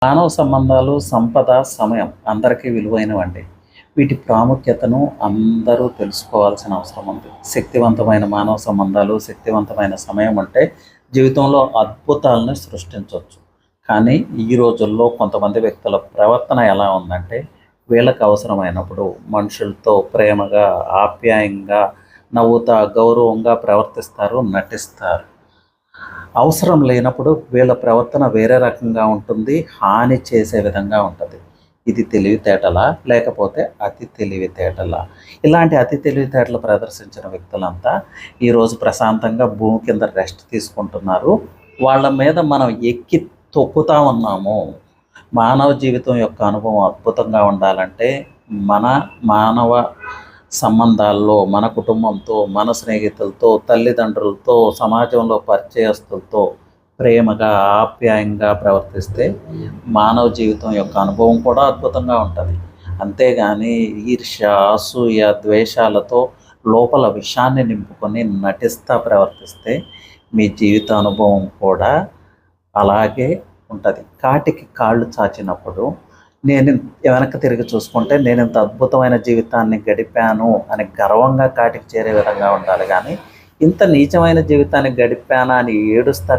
మానవ సంబంధాలు, సంపద, సమయం అందరికీ విలువైనవండి. వీటి ప్రాముఖ్యతను అందరూ తెలుసుకోవాల్సిన అవసరం ఉంది. శక్తివంతమైన మానవ సంబంధాలు, శక్తివంతమైన సమయం ఉంటే జీవితంలో అద్భుతాలను సృష్టించొచ్చు. కానీ ఈ రోజుల్లో కొంతమంది వ్యక్తుల ప్రవర్తన ఎలా ఉందంటే, వీళ్ళకి అవసరమైనప్పుడు మనుషులతో ప్రేమగా, ఆప్యాయంగా, నవ్వుతా, గౌరవంగా ప్రవర్తిస్తారు, నటిస్తారు. అవసరం లేనప్పుడు వీళ్ళ ప్రవర్తన వేరే రకంగా ఉంటుంది. హాని చేసే విధంగా ఉంటది. ఇది తెలివితేటలా? లేకపోతే అతి తెలివితేటలా? ఇలాంటి అతి తెలివితేటలు ప్రదర్శించిన వ్యక్తులంతా ఈరోజు ప్రశాంతంగా భూమి కింద రెస్ట్ తీసుకుంటున్నారు. వాళ్ళ మీద మనం ఎక్కి తొక్కుతా ఉన్నాము. మానవ జీవితం యొక్క అనుభవం అద్భుతంగా ఉండాలంటే మన మానవ సంబంధాల్లో మన కుటుంబంతో, మన స్నేహితులతో, తల్లిదండ్రులతో, సమాజంలో పరిచయస్తులతో ప్రేమగా, ఆప్యాయంగా ప్రవర్తిస్తే మానవ జీవితం యొక్క అనుభవం కూడా అద్భుతంగా ఉంటుంది. అంతేగాని ఈర్ష్య, అసూయ, ద్వేషాలతో లోపల విషాన్ని నింపుకొని నటిస్తా ప్రవర్తిస్తే మీ జీవిత అనుభవం కూడా అలాగే ఉంటుంది. కాటికి కాళ్ళు చాచినప్పుడు నేను వెనక్కి తిరిగి చూసుకుంటే నేనింత అద్భుతమైన జీవితాన్ని గడిపాను అని గర్వంగా కాటికి చేరే విధంగా ఉండాలి. కానీ ఇంత నీచమైన జీవితాన్ని గడిపానా అని ఏడుస్తా